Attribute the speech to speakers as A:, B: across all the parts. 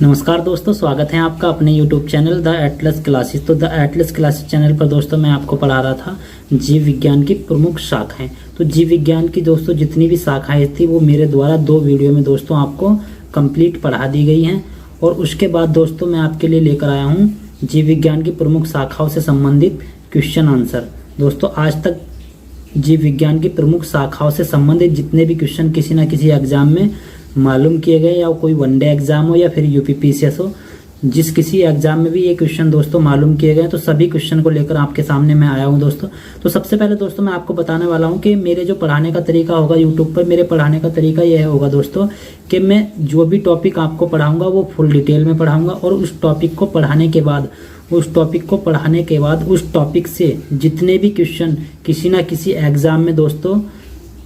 A: नमस्कार दोस्तों, स्वागत है आपका अपने YouTube channel the Atlas classes. तो द एटलस क्लासेस चैनल पर दोस्तों मैं आपको पढ़ा रहा था जीव विज्ञान की प्रमुख शाखाएं। तो जीव विज्ञान की दोस्तों जितनी भी शाखाएं थी वो मेरे द्वारा 2 वीडियो में दोस्तों आपको कंप्लीट पढ़ा दी गई हैं। और उसके बाद दोस्तों मैं आपके लिए लेकर आया हूँ जीव विज्ञान की प्रमुख शाखाओं से संबंधित क्वेश्चन आंसर। दोस्तों आज तक जीव विज्ञान की प्रमुख शाखाओं से संबंधित जितने भी क्वेश्चन किसी न किसी एग्जाम में मालूम किए गए, या कोई वनडे एग्जाम हो या फिर यूपीपीसीएस हो, जिस किसी एग्जाम में भी ये क्वेश्चन दोस्तों मालूम किए गए, तो सभी क्वेश्चन को लेकर आपके सामने मैं आया हूं दोस्तों। तो सबसे पहले दोस्तों मैं आपको बताने वाला हूं कि मेरे जो पढ़ाने का तरीका होगा यूट्यूब पर, मेरे पढ़ाने का तरीका यह होगा दोस्तों कि मैं जो भी टॉपिक आपको पढ़ाऊंगा वो फुल डिटेल में पढ़ाऊंगा। और उस टॉपिक को पढ़ाने के बाद उस टॉपिक से जितने भी क्वेश्चन किसी न किसी एग्जाम में दोस्तों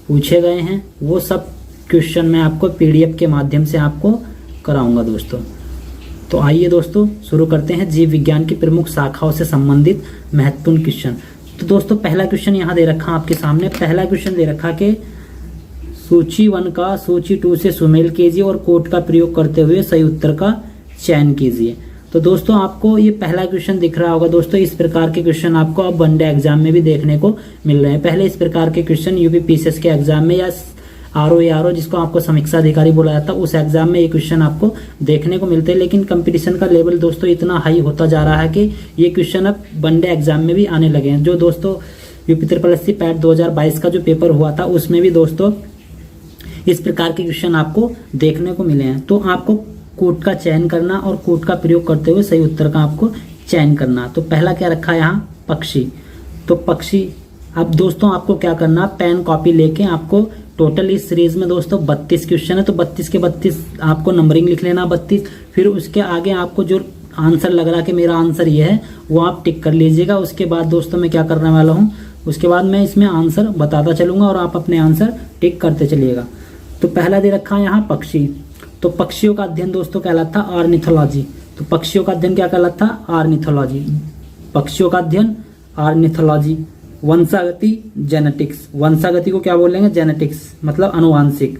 A: पूछे गए हैं वो सब क्वेश्चन मैं आपको पीडीएफ के माध्यम से आपको कराऊंगा दोस्तों। तो आइए दोस्तों शुरू करते हैं जीव विज्ञान की प्रमुख शाखाओं से संबंधित महत्वपूर्ण क्वेश्चन। तो दोस्तों पहला क्वेश्चन यहाँ दे रखा आपके सामने। पहला क्वेश्चन दे रखा कि सूची 1 का सूची 2 से सुमेल कीजिए और कोड का प्रयोग करते हुए सही उत्तर का चयन कीजिए। तो दोस्तों आपको ये पहला क्वेश्चन दिख रहा होगा दोस्तों। इस प्रकार के क्वेश्चन आपको अब वनडे एग्जाम में भी देखने को मिल रहे हैं। पहले इस प्रकार के क्वेश्चन यूपीपीसीएस के एग्जाम में या आरओ जिसको आपको समीक्षा अधिकारी बोला जाता है उस एग्जाम में ये क्वेश्चन आपको देखने को मिलते हैं। लेकिन कंपटीशन का लेवल दोस्तों इतना हाई होता जा रहा है कि ये क्वेश्चन अब वनडे एग्जाम में भी आने लगे हैं। जो दोस्तों यूपी ट्रिपल पैट 2022 का जो पेपर हुआ था उसमें भी दोस्तों इस प्रकार के क्वेश्चन आपको देखने को मिले हैं। तो आपको कोड का चयन करना और कोड का प्रयोग करते हुए सही उत्तर का आपको चयन करना। तो पहला क्या रखा है यहाँ, पक्षी। तो पक्षी, अब दोस्तों आपको क्या करना, पेन कॉपी लेके आपको टोटल इस सीरीज में दोस्तों 32 क्वेश्चन है। तो 32 के 32 आपको नंबरिंग लिख लेना 32। फिर उसके आगे आपको जो आंसर लग रहा कि मेरा आंसर ये है वो आप टिक कर लीजिएगा। उसके बाद दोस्तों मैं क्या करने वाला हूँ, उसके बाद मैं इसमें आंसर बताता चलूंगा और आप अपने आंसर टिक करते चलिएगा। तो पहला दे रखा है यहाँ पक्षी। तो पक्षियों का अध्ययन दोस्तों कहलाता है ऑर्निथोलॉजी। तो पक्षियों का अध्ययन क्या कहलाता है, ऑर्निथोलॉजी। पक्षियों का अध्ययन ऑर्निथोलॉजी। वंशागति जेनेटिक्स, वंशागति को क्या बोलेंगे, जेनेटिक्स मतलब अनुवांशिक।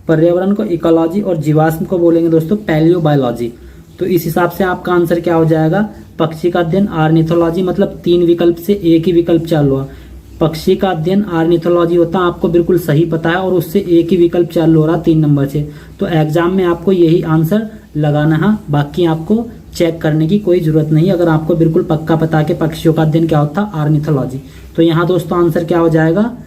A: पर्यावरण को इकोलॉजी और जीवाश्म को बोलेंगे दोस्तों पैलियोबायोलॉजी। तो इस हिसाब से आपका आंसर क्या हो जाएगा, पक्षी का अध्ययन ऑर्निथोलॉजी, मतलब 3 विकल्प से एक ही विकल्प चालू हुआ। पक्षी का अध्ययन ऑर्निथोलॉजी होता है, आपको बिल्कुल सही पता है, और उससे एक ही विकल्प चालू हो रहा 3 नंबर से। तो एग्जाम में आपको यही आंसर लगाना है, बाकी आपको चेक करने की कोई जरूरत नहीं। अगर आपको बिल्कुल पक्का पता है कि पक्षियों का अध्ययन क्या होता है, ऑर्निथोलॉजी, तो यहाँ दोस्तों आंसर क्या हो जाएगा,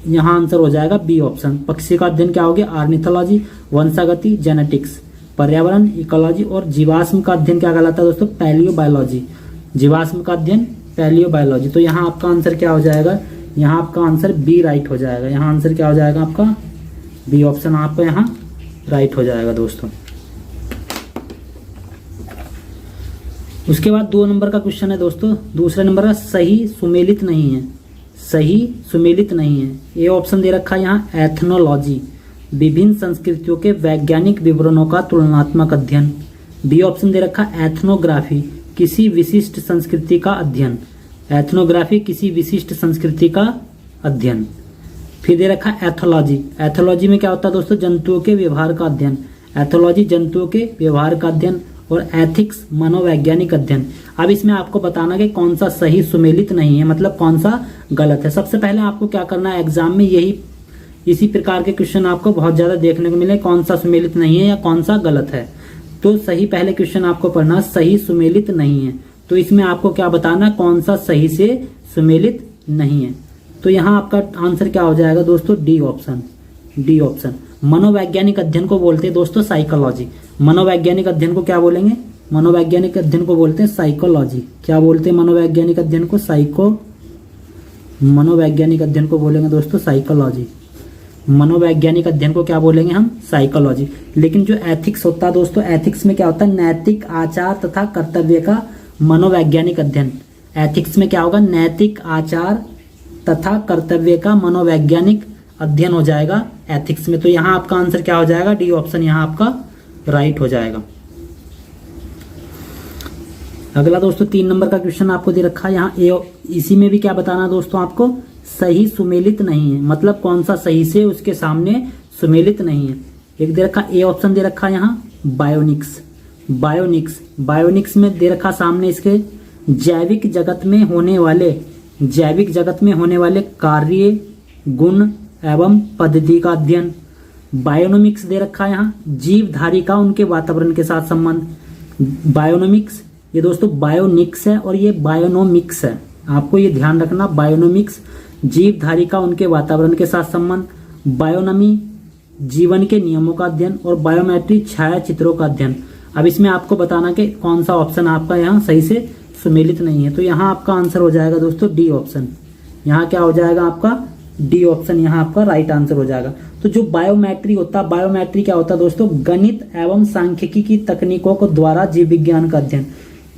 A: यहाँ आंसर हो जाएगा बी ऑप्शन। पक्षी का अध्ययन क्या हो गया, ऑर्निथोलॉजी। वंशागति जेनेटिक्स, पर्यावरण इकोलॉजी, और जीवाश्म का अध्ययन क्या कहलाता है दोस्तों, पैलियोबायोलॉजी। जीवाश्म का अध्ययन पैलियोबायोलॉजी। तो यहाँ आपका आंसर क्या हो जाएगा, यहाँ आपका आंसर बी राइट हो जाएगा। यहाँ आंसर क्या हो जाएगा आपका, बी ऑप्शन आपका यहाँ राइट हो जाएगा दोस्तों। उसके बाद 2 नंबर का क्वेश्चन है दोस्तों। दूसरे नंबर का सही सुमेलित नहीं है, सही सुमेलित नहीं है। ये ऑप्शन दे रखा है यहाँ एथनोलॉजी, विभिन्न संस्कृतियों के वैज्ञानिक विवरणों का तुलनात्मक अध्ययन। बी ऑप्शन दे रखा है एथनोग्राफी, किसी विशिष्ट संस्कृति का अध्ययन। एथनोग्राफी किसी विशिष्ट संस्कृति का अध्ययन। फिर दे रखा है एथोलॉजी। एथोलॉजी में क्या होता है दोस्तों, जंतुओं के व्यवहार का अध्ययन। एथोलॉजी जंतुओं के व्यवहार का अध्ययन। और एथिक्स मनोवैज्ञानिक अध्ययन। अब इसमें आपको बताना कि कौन सा सही सुमेलित नहीं है, मतलब कौन सा गलत है। सबसे पहले आपको क्या करना है, एग्जाम में इसी प्रकार के क्वेश्चन आपको बहुत ज्यादा देखने को मिले, कौन सा सुमेलित नहीं है या कौन सा गलत है। तो सही पहले क्वेश्चन आपको पढ़ना, सही सुमेलित नहीं है। तो इसमें आपको क्या बताना, कौन सा सही से सुमेलित नहीं है। तो यहाँ आपका आंसर क्या हो जाएगा दोस्तों, डी ऑप्शन। D option. मनोवैज्ञानिक अध्ययन को बोलते हैं दोस्तों साइकोलॉजी। मनोवैज्ञानिक अध्ययन को क्या बोलेंगे, मनोवैज्ञानिक अध्ययन को बोलते हैं साइकोलॉजी। क्या बोलते हैं मनोवैज्ञानिक अध्ययन को, मनोवैज्ञानिक अध्ययन को बोलेंगे दोस्तों साइकोलॉजी। मनोवैज्ञानिक अध्ययन को क्या बोलेंगे हम, साइकोलॉजी। लेकिन जो एथिक्स होता है दोस्तों, एथिक्स में क्या होता है, नैतिक आचार तथा कर्तव्य का मनोवैज्ञानिक अध्ययन। एथिक्स में क्या होगा, नैतिक आचार तथा कर्तव्य का मनोवैज्ञानिक अध्ययन हो जाएगा एथिक्स में। तो यहाँ आपका आंसर क्या हो जाएगा, डी ऑप्शन यहाँ आपका राइट हो जाएगा। अगला दोस्तों 3 नंबर का क्वेश्चन आपको दे रखा है यहाँ इसी में भी क्या बताना दोस्तों, आपको सही सुमेलित नहीं है, मतलब कौन सा सही से उसके सामने सुमेलित नहीं है। एक दे रखा ए ऑप्शन दे रखा है यहाँ बायोनिक्स। बायोनिक्स, बायोनिक्स में दे रखा सामने इसके जैविक जगत में होने वाले कार्य, गुण एवं पद्धति का अध्ययन। बायोनोमिक्स दे रखा है यहाँ, जीवधारी का उनके वातावरण के साथ संबंध। बायोनोमिक्स, ये दोस्तों बायोनिक्स है और ये बायोनोमिक्स है, आपको ये ध्यान रखना। बायोनोमिक्स जीवधारी का उनके वातावरण के साथ संबंध, बायोनमी जीवन के नियमों का अध्ययन और बायोमेट्री छाया चित्रों का अध्ययन। अब इसमें आपको बताना कि कौन सा ऑप्शन आपका यहाँ सही से सुमेलित नहीं है, तो यहाँ आपका आंसर हो जाएगा दोस्तों डी ऑप्शन। यहाँ क्या हो जाएगा आपका डी ऑप्शन, यहाँ आपका राइट आंसर हो जाएगा। तो जो बायोमेट्री होता है, बायोमेट्री क्या होता है दोस्तों, गणित एवं सांख्यिकी की तकनीकों को द्वारा जीव विज्ञान का अध्ययन।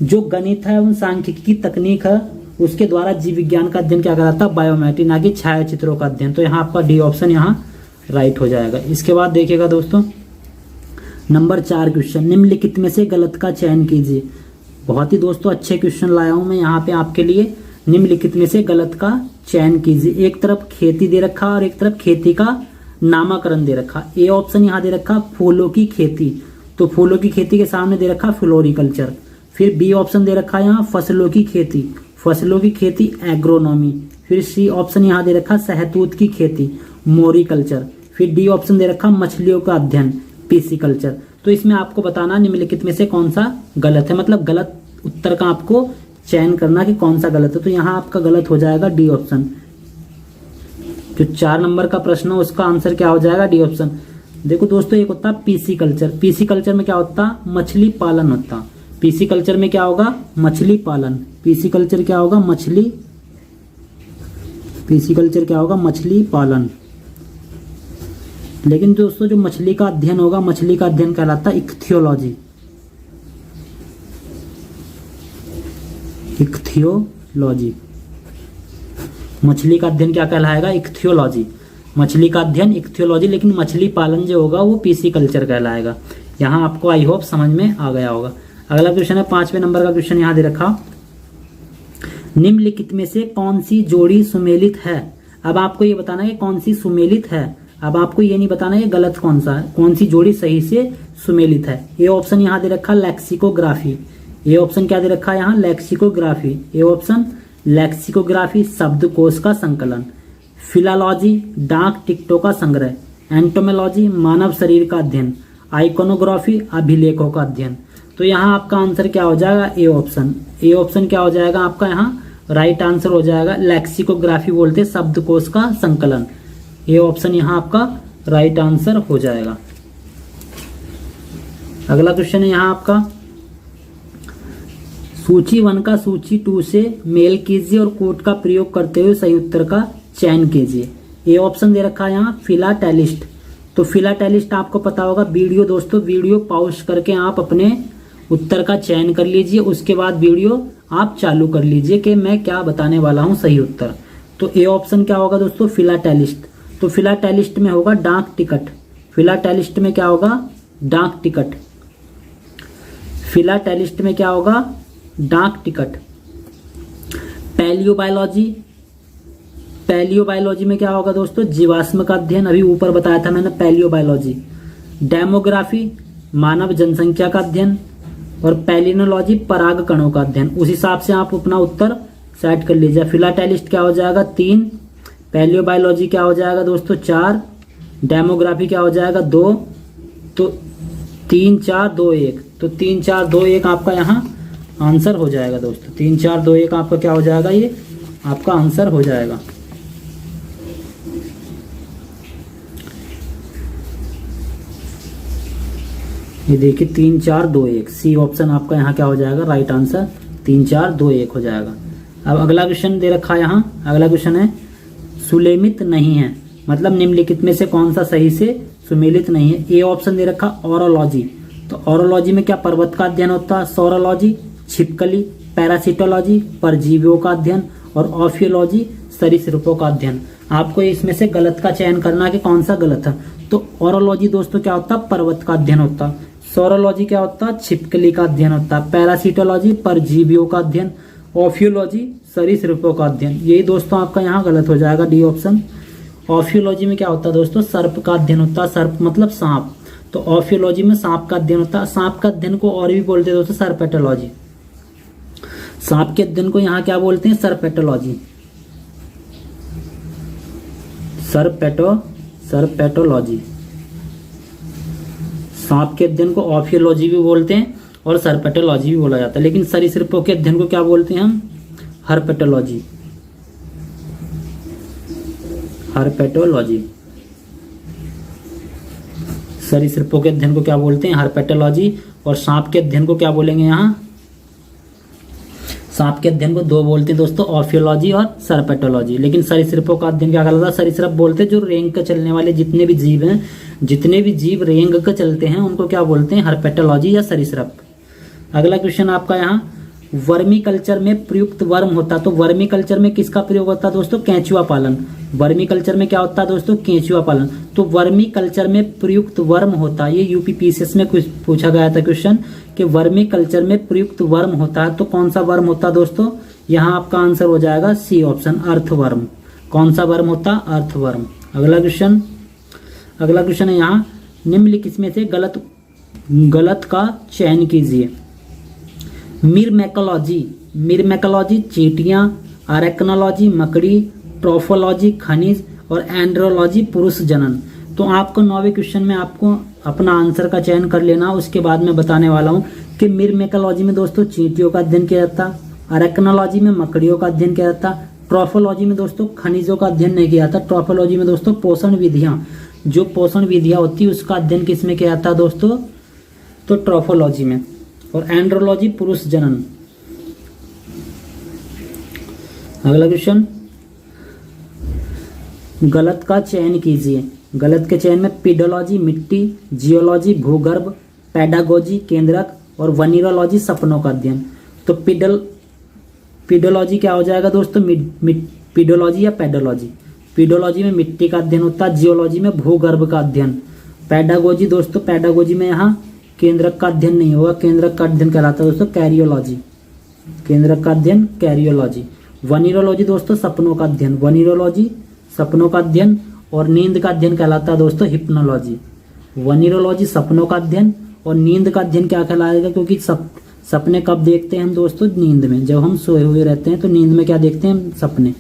A: जो गणित है एवं सांख्यिकी की तकनीक है उसके द्वारा जीव विज्ञान का अध्ययन क्या कराता है, बायोमेट्री, ना कि छाया चित्रों का अध्ययन। तो यहाँ आपका डी ऑप्शन यहाँ राइट हो जाएगा। इसके बाद देखिएगा दोस्तों नंबर 4 क्वेश्चन, निम्नलिखित में से गलत का चयन कीजिए। बहुत ही दोस्तों अच्छे क्वेश्चन लाया हूं मैं यहाँ पे आपके लिए। निम्नलिखित में से गलत का चयन कीजिए। एक तरफ खेती दे रखा और एक तरफ खेती का नामकरण दे रखा। ए ऑप्शन यहाँ दे रखा फूलों की खेती, तो फूलों की खेती के सामने दे रखा फ्लोरिकल्चर। फिर बी ऑप्शन दे रखा यहाँ फसलों की खेती, फसलों की खेती एग्रोनॉमी। फिर सी ऑप्शन यहाँ दे रखा सहतूत की खेती, मोरिकल्चर। फिर डी ऑप्शन दे रखा मछलियों का अध्ययन, पीसीकल्चर। तो इसमें आपको बताना निम्नलिखित में से कौन सा गलत है, मतलब गलत उत्तर का आपको चयन करना कि कौन सा गलत है। तो यहाँ आपका गलत हो जाएगा डी ऑप्शन। जो 4 नंबर का प्रश्न है उसका आंसर क्या हो जाएगा, डी ऑप्शन। देखो दोस्तों एक होता है पीसीकल्चर, पीसीकल्चर में क्या होता है, मछली पालन होता। पीसीकल्चर में क्या होगा, मछली पालन। पीसीकल्चर क्या होगा, मछली, पीसीकल्चर क्या होगा, मछली पालन। लेकिन दोस्तों जो मछली का अध्ययन होगा, मछली का अध्ययन कहलाता है इक्थियोलॉजी, इक्थियोलॉजी। मछली का अध्ययन क्या कहलाएगा, इक्थियोलॉजी। मछली का अध्ययन इक्थियोलॉजी, लेकिन मछली पालन जो होगा वो पीसीकल्चर कहलाएगा। यहाँ आपको आई होप समझ में आ गया होगा। अगला क्वेश्चन है 5वें नंबर का क्वेश्चन यहाँ दे रखा, निम्नलिखित में से कौन सी जोड़ी सुमेलित है। अब आपको ये बताना है कौन सी सुमेलित है, अब आपको ये नहीं बताना है गलत कौन सा है, कौन सी जोड़ी सही से सुमेलित है। ए ऑप्शन यहाँ दे रखा लेक्सिकोग्राफी, ए ऑप्शन क्या दे रखा है यहाँ, लेक्सिकोग्राफी। ए ऑप्शन लेक्सिकोग्राफी शब्दकोश का संकलन, फिलालॉजी डाक टिकटों का संग्रह, एंटोमोलॉजी मानव शरीर का अध्ययन, आइकोनोग्राफी अभिलेखों का अध्ययन। तो यहाँ आपका आंसर क्या हो जाएगा, ए ऑप्शन। ए ऑप्शन क्या हो जाएगा आपका यहाँ राइट आंसर हो जाएगा। लेक्सिकोग्राफी बोलते शब्दकोश का संकलन, ए ऑप्शन यहाँ आपका राइट आंसर हो जाएगा। अगला क्वेश्चन है यहाँ आपका, सूची 1 का सूची 2 से मेल कीजिए और कोड का प्रयोग करते हुए सही उत्तर का चयन कीजिए। ए ऑप्शन दे रखा है यहाँ फिलाटेलिस्ट, तो फिलाटेलिस्ट आपको पता होगा वीडियो, दोस्तों वीडियो पॉज करके आप अपने उत्तर का चयन कर लीजिए, उसके बाद वीडियो आप चालू कर लीजिए कि मैं क्या बताने वाला हूं सही उत्तर। तो ए ऑप्शन क्या होगा दोस्तों, फिलाटेलिस्ट। तो फिलाटेलिस्ट में होगा डाक टिकट, फिलाटेलिस्ट में क्या होगा, डाक टिकट। फिलाटेलिस्ट में क्या होगा, डाक टिकट। पैलियोबायोलॉजी, पैलियोबायोलॉजी में क्या होगा दोस्तों, जीवाश्म का अध्ययन, अभी ऊपर बताया था मैंने पैलियोबायोलॉजी। डेमोग्राफी मानव जनसंख्या का अध्ययन, और पैलिनोलॉजी पराग कणों का अध्ययन। उस हिसाब से आप अपना उत्तर सेट कर लीजिए। फिलाटेलिस्ट क्या हो जाएगा 3, पैलियोबायोलॉजी क्या हो जाएगा दोस्तों 4, डेमोग्राफी क्या हो जाएगा 2, तो 3 4 2 1, तो 3 4 2 1 आपका यहाँ आंसर हो जाएगा दोस्तों। 3 4 2 1 आपका क्या हो जाएगा, ये आपका आंसर हो जाएगा। ये देखिए 3 4 2 1, सी ऑप्शन आपका यहाँ क्या हो जाएगा, राइट आंसर 3 4 2 1 हो जाएगा। अब अगला क्वेश्चन दे रखा है यहाँ, अगला क्वेश्चन है सुलेमित नहीं है, मतलब निम्नलिखित में से कौन सा सही से सुमेलित नहीं है। ए ऑप्शन दे रखा ऑरोलॉजी, तो ऑरोलॉजी में क्या पर्वत का अध्ययन होता है, सोरोलॉजी छिपकली, पैरासिटोलॉजी परजीवियों का अध्ययन, और ऑफियोलॉजी सरीसृपों का अध्ययन। आपको इसमें से गलत का चयन करना है कि कौन सा गलत है। तो ऑरोलॉजी दोस्तों क्या होता है, पर्वत का अध्ययन होता है। सोरोलॉजी क्या होता है, छिपकली का अध्ययन होता है। पैरासिटोलॉजी परजीवियों का अध्ययन, ऑफियोलॉजी सरीसृपों का अध्ययन। यही दोस्तों आपका यहाँ गलत हो जाएगा, डी ऑप्शन। ऑफियोलॉजी में क्या होता है दोस्तों, सर्प का अध्ययन होता है, सर्प मतलब सांप। तो ऑफियोलॉजी में सांप का अध्ययन होता है। सांप का अध्ययन को और भी बोलते हैं दोस्तों सर्पेटोलॉजी। सांप के अध्ययन को यहाँ क्या बोलते हैं? सर्पेटोलॉजी। सर्पेटोलॉजी। सांप के अध्ययन को ऑफियोलॉजी भी बोलते हैं और सर्पेटोलॉजी भी बोला जाता है, लेकिन सरीसृपों के अध्ययन को क्या बोलते हैं हम? हर्पेटोलॉजी। हर्पेटोलॉजी। सरीसृपों के अध्ययन को क्या बोलते हैं? हर्पेटोलॉजी। और सांप के अध्ययन को क्या बोलेंगे यहाँ? सांप के अध्ययन को दो बोलते हैं दोस्तों, ऑफियोलॉजी और सर्पेटोलॉजी। लेकिन सरीसृपों का अध्ययन क्या कहलाता है? सरीसृप बोलते हैं जो रेंग का चलने वाले जितने भी जीव हैं, जितने भी जीव रेंग का चलते हैं उनको क्या बोलते हैं? हर्पेटोलॉजी या सरीसृप। अगला क्वेश्चन आपका यहाँ, वर्मी कल्चर में प्रयुक्त वर्म होता, तो वर्मी कल्चर में किसका प्रयोग होता है दोस्तों? केंचुआ पालन। वर्मी कल्चर में क्या होता है दोस्तों? केंचुआ पालन। तो वर्मी कल्चर में प्रयुक्त वर्म होता है, ये यूपीपीसीएस में कुछ पूछा गया था क्वेश्चन कि वर्मी कल्चर में प्रयुक्त वर्म होता है, तो कौन सा वर्म होता है दोस्तों? यहाँ आपका आंसर हो जाएगा सी ऑप्शन, अर्थवर्म। कौन सा वर्म होता? अर्थवर्म। अगला क्वेश्चन है यहाँ, निम्नलिखित में से गलत का चयन कीजिए। मिरमेकोलॉजी चींटियां, अरेक्नोलॉजी मकड़ी, ट्रोफोलॉजी खनिज और एंड्रोलॉजी पुरुष जनन। तो आपको 9वें क्वेश्चन में आपको अपना आंसर का चयन कर लेना। उसके बाद मैं बताने वाला हूँ कि मिरमेकोलॉजी में दोस्तों चींटियों का अध्ययन किया जाता, अरेक्नोलॉजी में मकड़ियों का अध्ययन किया जाता, ट्रोफोलॉजी में दोस्तों खनिजों का अध्ययन नहीं किया जाता, ट्रोफोलॉजी में दोस्तों पोषण विधियां, जो पोषण विधियां होती है उसका अध्ययन किसमें किया जाता है दोस्तों? तो ट्रोफोलॉजी में। और एंड्रोलॉजी पुरुष जनन। अगला क्वेश्चन, गलत का चयन कीजिए। गलत के चयन में पीडोलॉजी मिट्टी, जियोलॉजी भूगर्भ, पेडागोजी केंद्रक और वनीरोलॉजी सपनों का अध्ययन। तो पीडोलॉजी क्या हो जाएगा दोस्तों? पीडोलॉजी या पेडोलॉजी। पीडोलॉजी में मिट्टी का अध्ययन होता है, जियोलॉजी में भूगर्भ का अध्ययन। पेडागोजी दोस्तों, पेडागोजी में यहाँ केंद्रक का अध्ययन नहीं होगा, केंद्रक का अध्ययन कहलाता है दोस्तों कैरियोलॉजी। केंद्रक का अध्ययन कैरियोलॉजी। वनीरोलॉजी दोस्तों सपनों का अध्ययन, वनीरोलॉजी सपनों का अध्ययन। और नींद का अध्ययन कहलाता है दोस्तों हिप्नोलॉजी। वनीरोलॉजी सपनों का अध्ययन और नींद का अध्ययन क्या कहलाएगा? क्योंकि सपने कब देखते हैं हम दोस्तों? नींद में, जब हम सोए हुए रहते हैं तो नींद में क्या देखते हैं हम? सपने।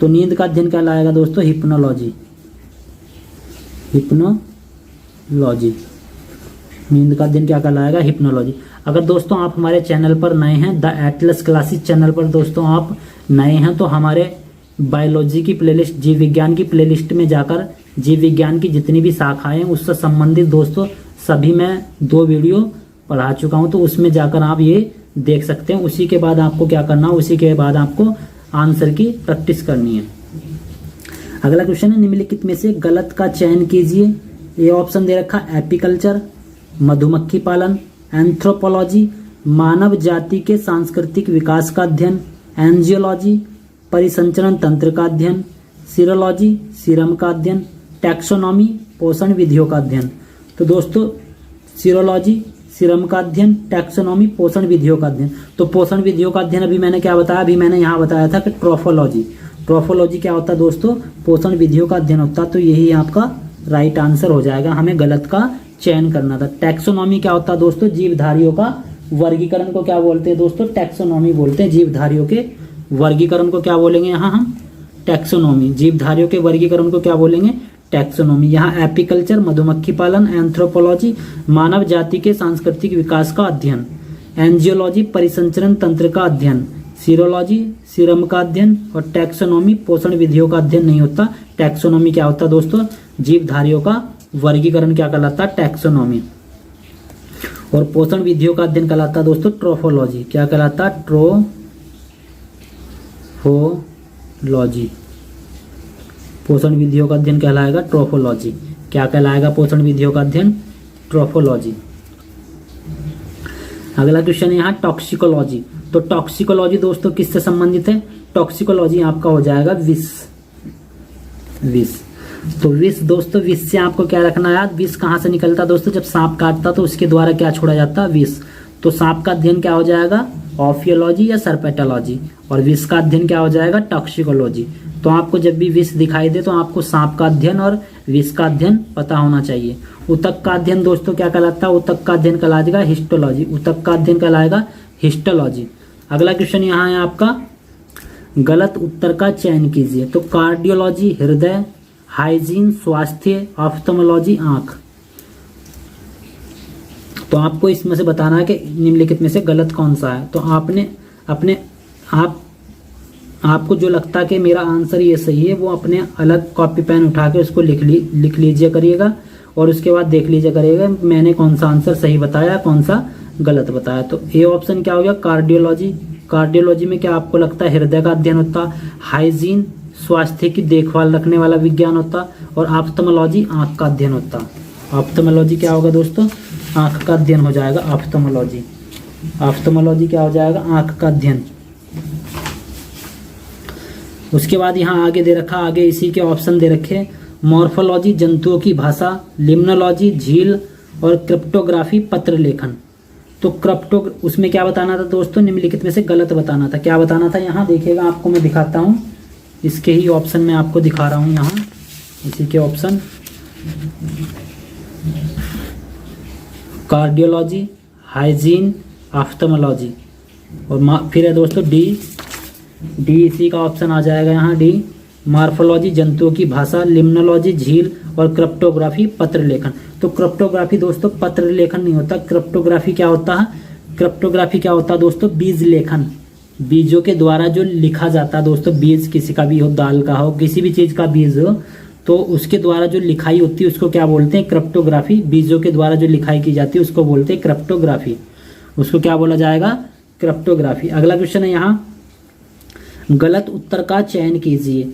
A: तो नींद का अध्ययन कहलाएगा दोस्तों हिप्नोलॉजी। हिप्नोलॉजी। नींद का अध्ययन क्या कहलाएगा? हिप्नोलॉजी। अगर दोस्तों आप हमारे चैनल पर नए हैं, द एटलस क्लासेस चैनल पर दोस्तों आप नए हैं, तो हमारे बायोलॉजी की प्लेलिस्ट, जीव विज्ञान की प्लेलिस्ट में जाकर जीव विज्ञान की जितनी भी शाखाएं हैं उससे संबंधित दोस्तों सभी मैं 2 वीडियो पढ़ा चुका हूं, तो उसमें जाकर आप ये देख सकते हैं। उसी के बाद आपको क्या करना, उसी के बाद आपको आंसर की प्रैक्टिस करनी है। अगला क्वेश्चन है, निम्नलिखित में से गलत का चयन कीजिए। ये ऑप्शन दे रखा एपीकल्चर, मधुमक्खी पालन, एंथ्रोपोलॉजी, मानव जाति के सांस्कृतिक विकास का अध्ययन, एंजियोलॉजी, परिसंचरण तंत्र का अध्ययन, सीरोलॉजी, सीरम का अध्ययन, टैक्सोनॉमी, पोषण विधियों का अध्ययन। तो दोस्तों सीरोलॉजी, सीरम का अध्ययन, टैक्सोनॉमी, पोषण विधियों का अध्ययन। तो पोषण विधियों का अध्ययन अभी मैंने क्या बताया? अभी मैंने यहाँ बताया था कि ट्रोफोलॉजी। ट्रोफोलॉजी क्या होता है दोस्तों? पोषण विधियों का अध्ययन होता है। तो यही आपका राइट आंसर हो जाएगा, हमें गलत का चयन करना था। टैक्सोनॉमी क्या होता है दोस्तों? जीवधारियों का वर्गीकरण को क्या बोलते हैं दोस्तों? टैक्सोनॉमी बोलते हैं। जीवधारियों के वर्गीकरण को क्या बोलेंगे यहाँ हम? टैक्सोनॉमी। जीवधारियों के वर्गीकरण को क्या बोलेंगे? टैक्सोनॉमी। यहाँ एपीकल्चर, मधुमक्खी पालन, एंथ्रोपोलॉजी, मानव जाति के सांस्कृतिक विकास का अध्ययन, एंजियोलॉजी, परिसंचरण तंत्र का अध्ययन, सीरोलॉजी, सीरम का अध्ययन और टैक्सोनॉमी, पोषण विधियों का अध्ययन नहीं होता। टैक्सोनॉमी क्या होता है दोस्तों? जीवधारियों का वर्गीकरण क्या कहलाता है? टैक्सोनॉमी। और पोषण विधियों का अध्ययन कहलाता है दोस्तों ट्रोफोलॉजी। क्या कहलाता है? ट्रोफोलॉजी। पोषण विधियों का अध्ययन कहलाएगा ट्रोफोलॉजी। क्या कहलाएगा पोषण विधियों का अध्ययन? ट्रोफोलॉजी। अगला क्वेश्चन है यहाँ टॉक्सिकोलॉजी। तो टॉक्सिकोलॉजी दोस्तों किससे संबंधित है? टॉक्सिकोलॉजी आपका हो जाएगा विष। तो विष दोस्तों, विष से आपको क्या रखना याद? विष कहाँ से निकलता दोस्तों? जब सांप काटता तो उसके द्वारा क्या छोड़ा जाता? विष। तो सांप का अध्ययन क्या हो जाएगा? ऑफियोलॉजी या सर्पेटोलॉजी, और विष का अध्ययन क्या हो जाएगा, टॉक्सिकोलॉजी। तो आपको जब भी विष दिखाई दे तो आपको सांप का अध्ययन और विष का अध्ययन पता होना चाहिए। ऊतक का अध्ययन दोस्तों क्या कहलाता है, ऊतक का अध्ययन कहलाएगा हिस्टोलॉजी, ऊतक का अध्ययन कहलाएगा हिस्टोलॉजी। अगला क्वेश्चन यहाँ है आपका, गलत उत्तर का चयन कीजिए। तो कार्डियोलॉजी हृदय, हाइजीन स्वास्थ्य, ऑफ्थल्मोलॉजी आंख। तो आपको इसमें से बताना है कि निम्नलिखित में से गलत कौन सा है। तो आपने अपने आपको जो लगता है कि मेरा आंसर ये सही है, वो अपने अलग कॉपी पेन उठा के उसको लिख लीजिए करिएगा, और उसके बाद देख लीजिए करिएगा मैंने कौन सा आंसर सही बताया, कौन सा गलत बताया। तो ए ऑप्शन क्या हो गया, कार्डियोलॉजी। कार्डियोलॉजी में क्या आपको लगता है, हृदय का अध्ययन होता, हाइजीन स्वास्थ्य की देखभाल रखने वाला विज्ञान होता, और ऑफ्थल्मोलॉजी आंख का अध्ययन होता। ऑफ्थल्मोलॉजी क्या होगा दोस्तों, आंख का अध्ययन हो जाएगा ऑफ्थल्मोलॉजी। ऑफ्थल्मोलॉजी क्या हो जाएगा, आंख का अध्ययन। उसके बाद यहाँ आगे दे रखा, आगे इसी के ऑप्शन दे रखे, मॉर्फोलॉजी जंतुओं की भाषा, लिम्नोलॉजी झील, और क्रिप्टोग्राफी पत्र लेखन। तो उसमें क्या बताना था दोस्तों, निम्नलिखित में से गलत बताना था। क्या बताना था, यहाँ देखिएगा आपको मैं दिखाता हूँ, इसके ही ऑप्शन में आपको दिखा रहा हूँ, यहाँ इसी के ऑप्शन, कार्डियोलॉजी, हाइजीन, ऑफ्थल्मोलॉजी, और फिर है दोस्तों डी इसी का ऑप्शन आ जाएगा यहाँ डी, मॉर्फोलॉजी जंतुओं की भाषा, लिम्नोलॉजी झील, और क्रिप्टोग्राफी पत्र लेखन। तो क्रिप्टोग्राफी दोस्तों पत्र लेखन नहीं होता, क्रिप्टोग्राफी क्या होता है, क्रिप्टोग्राफी क्या होता है दोस्तों, बीज लेखन। बीजों के द्वारा जो लिखा जाता है दोस्तों, बीज किसी का भी हो, दाल का हो, किसी भी चीज का बीज हो, तो उसके द्वारा जो लिखाई होती है उसको क्या बोलते हैं, क्रिप्टोग्राफी। बीजों के द्वारा जो लिखाई की जाती है उसको बोलते हैं क्रिप्टोग्राफी, उसको क्या बोला जाएगा, क्रिप्टोग्राफी। अगला क्वेश्चन है यहाँ, गलत उत्तर का चयन कीजिए।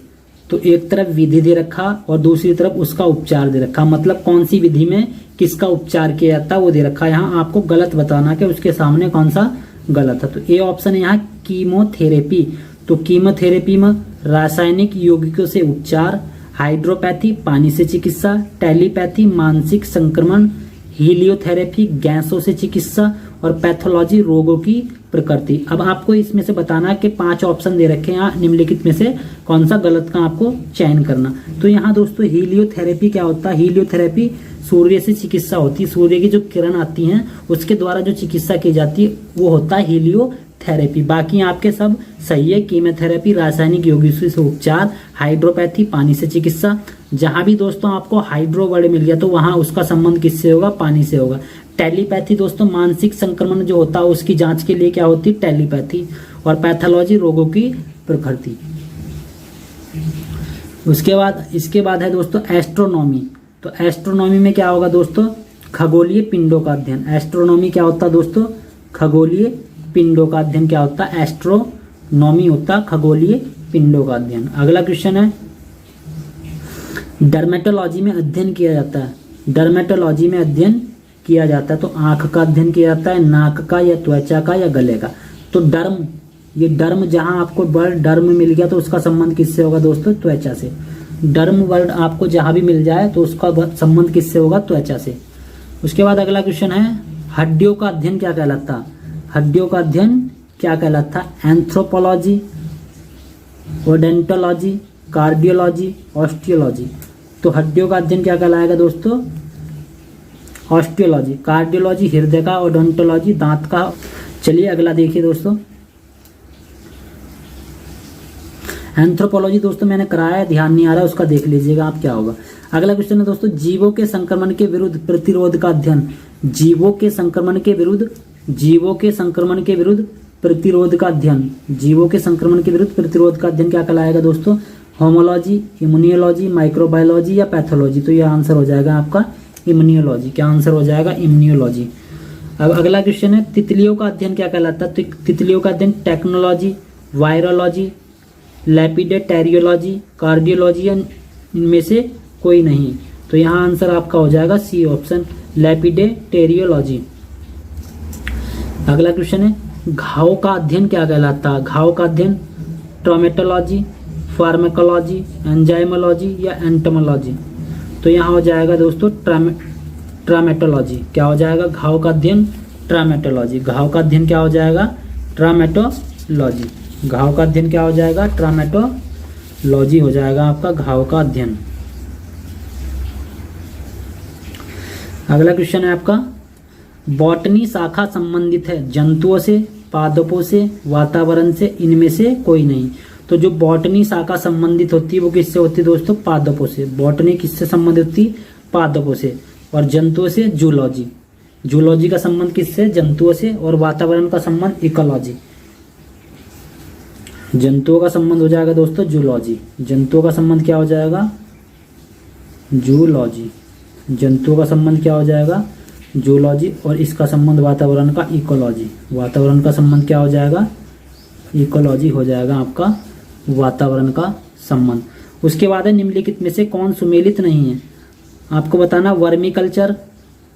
A: तो एक तरफ विधि दे रखा और दूसरी तरफ उसका उपचार दे रखा, मतलब कौन सी विधि में किसका उपचार किया जाता है वो दे रखा है। यहाँ आपको गलत बताना कि उसके सामने कौन सा गलत है। तो ए ऑप्शन है यहाँ कीमोथेरेपी। तो कीमोथेरेपी में रासायनिक यौगिकों से उपचार, हाइड्रोपैथी पानी से चिकित्सा, टेलीपैथी मानसिक संक्रमण, हीलियोथेरेपी गैसों से चिकित्सा, और पैथोलॉजी रोगों की प्रकृति। अब आपको इसमें से बताना कि 5 ऑप्शन दे रखे हैं यहाँ, निम्नलिखित में से कौन सा गलत का आपको चयन करना। तो यहाँ दोस्तों हीलियोथेरेपी क्या होता है, हीलियोथेरेपी सूर्य से चिकित्सा होती है, सूर्य की जो किरण आती हैं उसके द्वारा जो चिकित्सा की जाती है वो होता है हीलियोथेरेपी। बाकी आपके सब सही है, कीमोथेरेपी रासायनिक यौगिकों से उपचार, हाइड्रोपैथी पानी से चिकित्सा। जहां भी दोस्तों आपको हाइड्रो वर्ड मिल गया तो वहां उसका संबंध किससे होगा, पानी से होगा। टेलीपैथी दोस्तों मानसिक संक्रमण जो होता है उसकी जांच के लिए क्या होती है, टेलीपैथी। और पैथोलॉजी रोगों की प्रकृति। इसके बाद है दोस्तों एस्ट्रोनॉमी। तो एस्ट्रोनॉमी में क्या होगा दोस्तों, खगोलीय पिंडों का अध्ययन। एस्ट्रोनॉमी क्या होता है दोस्तों, खगोलीय पिंडों का अध्ययन क्या होता है, एस्ट्रोनॉमी होता खगोलीय पिंडों का अध्ययन। अगला क्वेश्चन है, डर्मेटोलॉजी में अध्ययन किया जाता है। डर्मेटोलॉजी में अध्ययन किया जाता है तो आंख का अध्ययन किया जाता है, नाक का या त्वचा का या गले का। तो डर्म, ये डर्म जहां आपको वर्ड डर्म मिल गया तो उसका संबंध किससे होगा दोस्तों, त्वचा से। डर्म वर्ड आपको जहां भी मिल जाए तो उसका संबंध किससे होगा, त्वचा से। उसके बाद अगला क्वेश्चन है, हड्डियों का अध्ययन क्या कहलाता, हड्डियों का अध्ययन क्या कहलाता, एंथ्रोपोलॉजी, ओडेंटोलॉजी, कार्डियोलॉजी, ऑस्टियोलॉजी। तो हड्डियों का अध्ययन क्या कहलाएगा दोस्तों, ऑस्टियोलॉजी। कार्डियोलॉजी हृदय का, ओडोंटोलॉजी दांत का। चलिए अगला देखिए दोस्तों, एंथ्रोपोलॉजी दोस्तों मैंने कराया है, ध्यान नहीं आ रहा उसका देख लीजिएगा आप क्या होगा। अगला क्वेश्चन है दोस्तों, जीवों के संक्रमण के विरुद्ध प्रतिरोध का अध्ययन। जीवों के संक्रमण के विरुद्ध प्रतिरोध का अध्ययन। जीवों के संक्रमण के विरुद्ध प्रतिरोध का अध्ययन क्या कहलाएगा दोस्तों, होमोलॉजी, इम्यूनियोलॉजी, माइक्रोबायोलॉजी या पैथोलॉजी। तो यह आंसर हो जाएगा आपका इम्यूनियोलॉजी। क्या आंसर हो जाएगा, इम्यूनियोलॉजी। अब अगला क्वेश्चन है, तितलियों का अध्ययन क्या कहलाता है। तितलियों का अध्ययन टेक्नोलॉजी, वायरोलॉजी, लेपिडेटेरियोलॉजी, कार्डियोलॉजी, इनमें से कोई नहीं। तो यहाँ आंसर आपका हो जाएगा सी ऑप्शन, लेपिडेटेरियोलॉजी। अगला क्वेश्चन है, घाव का अध्ययन क्या कहलाता है। घाव का अध्ययन ट्रोमेटोलॉजी, फार्माकोलॉजी, एंजाइमोलॉजी या एंटोमोलॉजी। तो यहाँ हो जाएगा दोस्तों ट्रामेटोलॉजी। क्या हो जाएगा, घाव का अध्ययन ट्रामेटोलॉजी। घाव का अध्ययन क्या हो जाएगा, ट्रामेटोलॉजी। घाव का अध्ययन क्या हो जाएगा? ट्रामेटोलॉजी हो जाएगा आपका घाव का अध्ययन। अगला क्वेश्चन है आपका, बॉटनी शाखा संबंधित है जंतुओं से, पादपों से, वातावरण से, इनमें से कोई नहीं। तो जो बॉटनी शाखा संबंधित होती है वो किससे होती है दोस्तों? पादपों से। बॉटनी किससे संबंधित होती है? पादपों से। और जंतुओं से जूलॉजी। जूलॉजी का संबंध किससे? जंतुओं से। और वातावरण का संबंध इकोलॉजी। जंतुओं का संबंध हो जाएगा दोस्तों जूलॉजी। जंतुओं का संबंध क्या हो जाएगा? जूलॉजी। जंतुओं का संबंध क्या हो जाएगा? जूलॉजी। और इसका संबंध वातावरण का इकोलॉजी। वातावरण का संबंध क्या हो जाएगा? इकोलॉजी हो जाएगा आपका वातावरण का संबंध। उसके बाद है निम्नलिखित में से कौन सुमेलित नहीं है? आपको बताना, वर्मी कल्चर,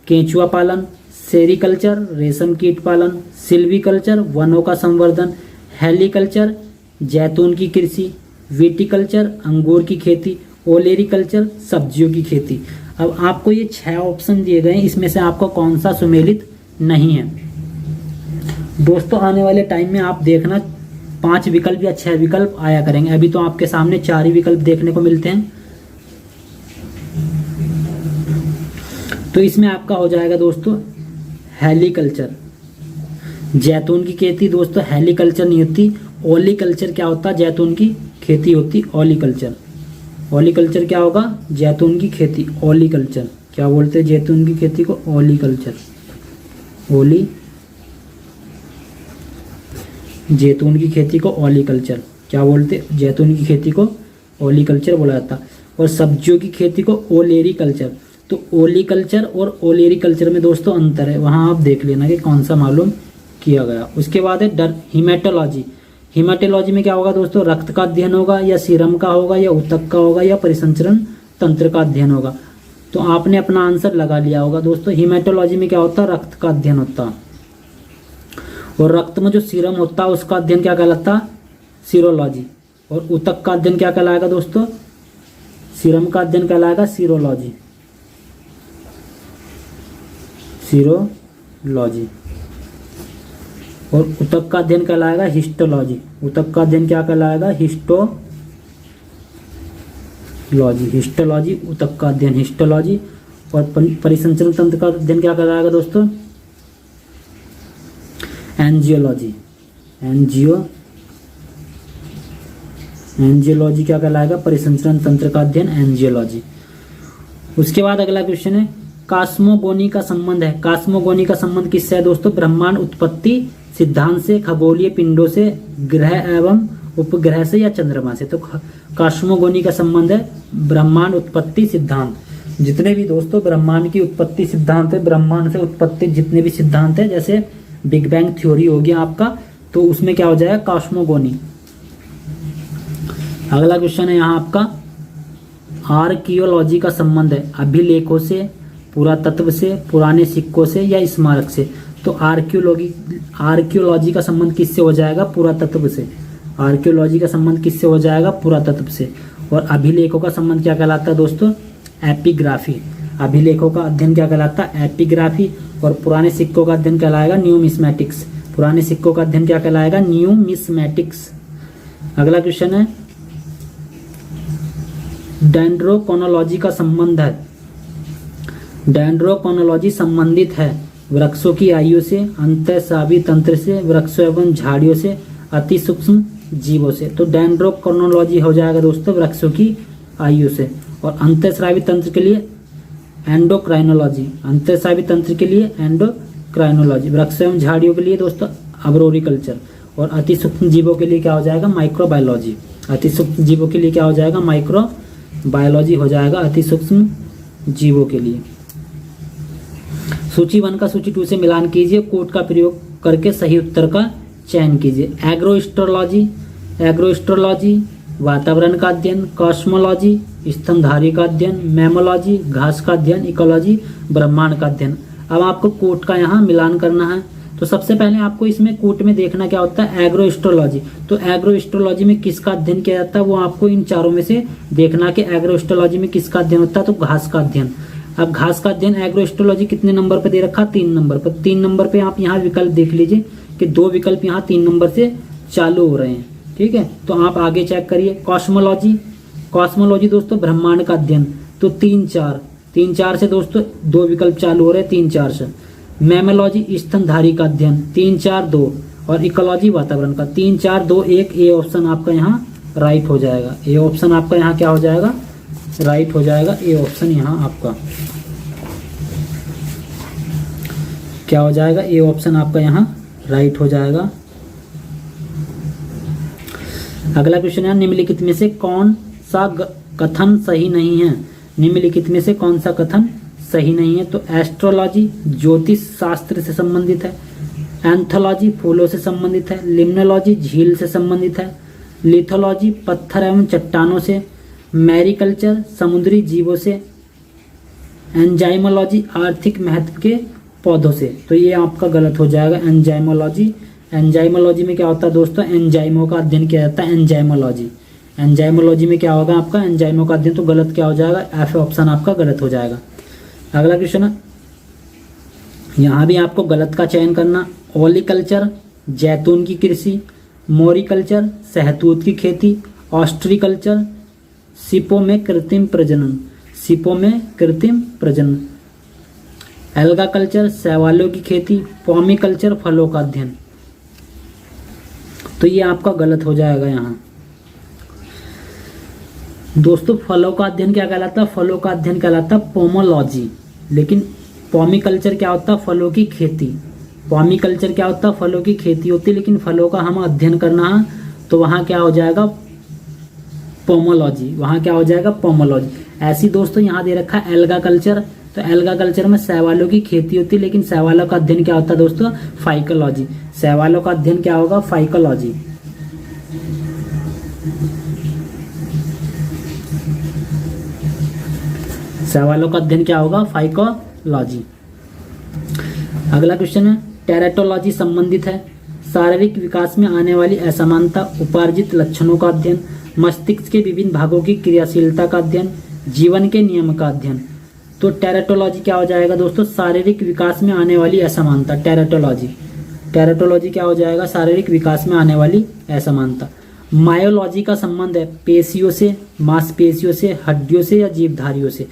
A: केंचुआ पालन, सेरीकल्चर, रेशम कीट पालन, सिल्वीकल्चर, वनों का संवर्धन, हेलीकल्चर, जैतून की कृषि, विटिकल्चर, अंगूर की खेती, ओलेरीकल्चर, सब्जियों की खेती। अब आपको ये 6 ऑप्शन दिए गए हैं, इसमें से आपको कौन सा सुमेलित नहीं है? दोस्तों आने वाले टाइम में आप देखना 5 विकल्प या 6 विकल्प आया करेंगे। अभी तो आपके सामने 4 ही विकल्प देखने को मिलते हैं। तो इसमें आपका हो जाएगा दोस्तों हेलीकल्चर। जैतून की खेती दोस्तों हेलीकल्चर नहीं होती, ओलीकल्चर क्या होता है? जैतून की खेती होती ओलीकल्चर। ओलीकल्चर क्या होगा? जैतून की खेती। ओलीकल्चर क्या बोलते हैं? जैतून की खेती को ओलीकल्चर। ओली जैतून की खेती को ओलीकल्चर क्या बोलते? जैतून की खेती को ओलीकल्चर बोला जाता। और सब्जियों की खेती को ओलेरीकल्चर। तो ओलीकल्चर और ओलेरीकल्चर में दोस्तों अंतर है, वहाँ आप देख लेना कि कौन सा मालूम किया गया। उसके बाद है हीमेटोलॉजी। हीमेटोलॉजी में क्या होगा दोस्तों? रक्त का अध्ययन होगा, या सीरम का होगा, या ऊतक का होगा, या परिसंचरण तंत्र का अध्ययन होगा। तो आपने अपना आंसर लगा लिया होगा दोस्तों। हीमेटोलॉजी में क्या होता है? रक्त का अध्ययन होता है। और रक्त में जो सीरम होता है उसका अध्ययन क्या कहलाता है? सीरोलॉजी। और ऊतक का अध्ययन क्या कहलाएगा दोस्तों? सीरम का अध्ययन कहलाएगा सीरोलॉजी। सीरोलॉजी। और ऊतक का अध्ययन कहलाएगा हिस्टोलॉजी। ऊतक का अध्ययन क्या कहलाएगा? हिस्टोलॉजी। हिस्टोलॉजी ऊतक का अध्ययन हिस्टोलॉजी। और परिसंचरण तंत्र का अध्ययन क्या कहलाएगा दोस्तों? एंजियोलॉजी। एंजियोलॉजी क्या कहलाएगा? परिसंचरण तंत्र का अध्ययन एंजियोलॉजी। उसके बाद अगला क्वेश्चन है, कॉस्मोगोनी का संबंध है। कॉस्मोगोनी का संबंध किससे है दोस्तों? ब्रह्मांड उत्पत्ति सिद्धांत से, खगोलीय पिंडों से, ग्रह एवं उपग्रह से, या चंद्रमा से। तो कॉस्मोगोनी का संबंध है ब्रह्मांड उत्पत्ति सिद्धांत। जितने भी दोस्तों ब्रह्मांड की उत्पत्ति सिद्धांत है, ब्रह्मांड से उत्पत्ति जितने भी सिद्धांत है, जैसे बिग बैंग थ्योरी हो गया आपका, तो उसमें क्या हो जाएगा? कॉस्मोगोनी। अगला क्वेश्चन है यहाँ आपका, आर्कियोलॉजी का संबंध है अभिलेखों से, पुरातत्व से, पुराने सिक्कों से, या स्मारक से। तो आर्कियोलॉजी का संबंध किससे हो जाएगा? पुरातत्व से। आर्कियोलॉजी का संबंध किससे हो जाएगा? पुरातत्व से। और अभिलेखों का संबंध क्या कहलाता है दोस्तों? एपिग्राफी। अभिलेखों का अध्ययन क्या कहलाता है? एपिग्राफी। और पुराने सिक्कों का अध्ययन कहलाएगा न्यूमिस्मेटिक्स। पुराने सिक्कों का अध्ययन क्या कहलाएगा? न्यूमिस्मेटिक्स। अगला क्वेश्चन है, डेंड्रोक्रोनोलॉजी का संबंध है। डेंड्रोक्रोनोलॉजी संबंधित है वृक्षों की आयु से, अंतःस्रावी तंत्र से, वृक्षों एवं झाड़ियों से, अति सूक्ष्म जीवों से। तो डेंड्रोक्रोनोलॉजी हो जाएगा दोस्तों वृक्षों की आयु से। और अंतःस्रावी तंत्र के लिए एंडोक्राइनोलॉजी। अंतःस्रावी तंत्र के लिए एंडोक्राइनोलॉजी। वृक्ष एवं झाड़ियों के लिए दोस्तों अब्रोरिकल्चर। और अति सूक्ष्म जीवों के लिए क्या हो जाएगा? माइक्रोबायोलॉजी। अति सूक्ष्म जीवों के लिए क्या हो जाएगा? माइक्रोबायोलॉजी हो जाएगा अति सूक्ष्म जीवों के लिए। सूची 1 का सूची 2 से मिलान कीजिए, कोड का प्रयोग करके सही उत्तर का चयन कीजिए। एग्रोस्ट्रोलॉजी, वातावरण का अध्ययन, कॉस्मोलॉजी, स्तनधारी का अध्ययन, मैमोलॉजी, घास का अध्ययन, इकोलॉजी, ब्रह्मांड का अध्ययन। अब आपको कोट का यहाँ मिलान करना है। तो सबसे पहले आपको इसमें कोट में देखना क्या होता है? एग्रोस्ट्रोलॉजी। तो एग्रोस्ट्रोलॉजी में किसका अध्ययन किया जाता है? वो आपको इन चारों में से देखना कि एग्रोस्ट्रोलॉजी में किसका अध्ययन होता है। तो घास का अध्ययन। अब घास का अध्ययन एग्रोस्ट्रोलॉजी कितने नंबर पर दे रखा? 3 नंबर पर। 3 नंबर पे आप यहाँ विकल्प देख लीजिए कि 2 विकल्प यहाँ 3 नंबर से चालू हो रहे हैं। ठीक है, तो आप आगे चेक करिए। कॉस्मोलॉजी, कॉस्मोलॉजी दोस्तों ब्रह्मांड का अध्ययन, तो 3-4 से दोस्तों 2 विकल्प चालू हो रहे हैं 3-4 से। मैमोलॉजी स्तनधारी का अध्ययन 3-4-2, और इकोलॉजी वातावरण का 3-4-2-1। ए ऑप्शन आपका यहाँ राइट हो जाएगा। ए ऑप्शन आपका यहाँ क्या हो जाएगा, राइट हो जाएगा। ए ऑप्शन यहाँ आपका क्या हो जाएगा, ए ऑप्शन आपका यहाँ राइट हो जाएगा। अगला क्वेश्चन है, निम्नलिखित में से कौन सा कथन सही नहीं है? निम्नलिखित में से कौन सा कथन सही नहीं है? तो एस्ट्रोलॉजी ज्योतिष शास्त्र से संबंधित है, एंथोलॉजी फूलों से संबंधित है, लिम्नोलॉजी झील से संबंधित है, लिथोलॉजी पत्थर एवं चट्टानों से, मैरीकल्चर समुद्री जीवों से, एंजाइमोलॉजी आर्थिक महत्व के पौधों से। तो ये आपका गलत हो जाएगा। एंजाइमोलॉजी, एंजाइमोलॉजी में क्या होता है दोस्तों, एंजाइमों का अध्ययन किया जाता है। एंजाइमोलॉजी, एंजाइमोलॉजी में क्या होगा आपका, एंजाइमों का अध्ययन। तो गलत क्या हो जाएगा, एफ ऑप्शन आपका गलत हो जाएगा। अगला क्वेश्चन है, यहाँ भी आपको गलत का चयन करना। ओलिकल्चर जैतून की कृषि, मोरिकल्चर शहतूत की खेती, ऑस्ट्रीकल्चर सिपों में कृत्रिम प्रजनन, सिपों में कृत्रिम प्रजनन, एल्गा कल्चर शैवालों की खेती, पॉमीकल्चर फलों का अध्ययन। तो ये आपका गलत हो जाएगा यहाँ दोस्तों। फलों का अध्ययन क्या कहलाता है, फलों का अध्ययन कहलाता है पोमोलॉजी, लेकिन पॉमीकल्चर क्या होता है, फलों की खेती। पॉमीकल्चर क्या होता है, फलों की खेती होती है, लेकिन फलों का हम अध्ययन करना है तो वहाँ क्या हो जाएगा, पोमोलॉजी, वहाँ क्या हो जाएगा, पोमोलॉजी। ऐसी दोस्तों यहाँ दे रखा है एल्गा कल्चर, तो एल्गा कल्चर में शैवालों की खेती होती है, लेकिन शैवालों का अध्ययन क्या होता है दोस्तों, फाइकोलॉजी। शैवालों का अध्ययन क्या होगा, फाइकोलॉजी। शैवालों का अध्ययन क्या होगा, फाइकोलॉजी। अगला क्वेश्चन है, टेराटोलॉजी संबंधित है। शारीरिक विकास में आने वाली असमानता, उपार्जित लक्षणों का अध्ययन, मस्तिष्क के विभिन्न भागों की क्रियाशीलता का अध्ययन, जीवन के नियम का अध्ययन। तो टेराटोलॉजी क्या हो जाएगा दोस्तों, शारीरिक विकास में आने वाली असमानता। टेराटोलॉजी, टेराटोलॉजी क्या हो जाएगा, शारीरिक विकास में आने वाली असमानता। मायोलॉजी का संबंध है पेशियों से, मांसपेशियों से, हड्डियों से या जीवधारियों से।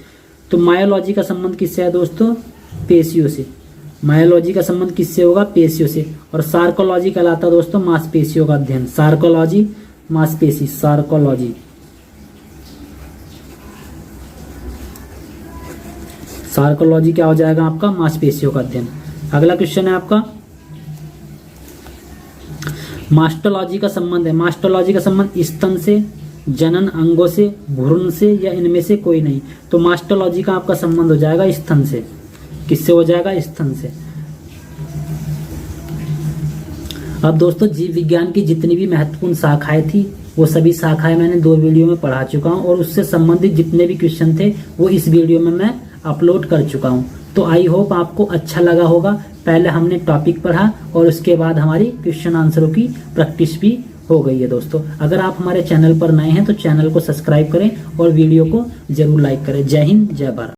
A: तो मायोलॉजी का संबंध किससे है दोस्तों, पेशियों से। मायोलॉजी का संबंध किससे होगा, पेशियों से। और सार्कोलॉजी कहलाता दोस्तों मांसपेशियों का अध्ययन। सार्कोलॉजी मांसपेशी, सार्कोलॉजी। सार्कोलॉजी क्या हो जाएगा आपका, मांसपेशियों का अध्ययन। अगला क्वेश्चन है आपका, मास्टोलॉजी का संबंध है। मास्टोलॉजी का संबंध स्तन से, जनन अंगों से, भ्रूण से या इनमें से कोई नहीं। तो मास्टोलॉजी का आपका संबंध हो जाएगा स्तन से। किससे हो जाएगा, स्तन से। अब दोस्तों जीव विज्ञान की जितनी भी महत्वपूर्ण शाखाएं थी वो सभी शाखाएं मैंने 2 वीडियो में पढ़ा चुका हूं, और उससे संबंधित जितने भी क्वेश्चन थे वो इस वीडियो में मैं अपलोड कर चुका हूं। तो आई होप आपको अच्छा लगा होगा। पहले हमने टॉपिक पढ़ा और उसके बाद हमारी क्वेश्चन आंसरों की प्रैक्टिस भी हो गई है दोस्तों। अगर आप हमारे चैनल पर नए हैं तो चैनल को सब्सक्राइब करें और वीडियो को जरूर लाइक करें। जय हिंद, जय भारत।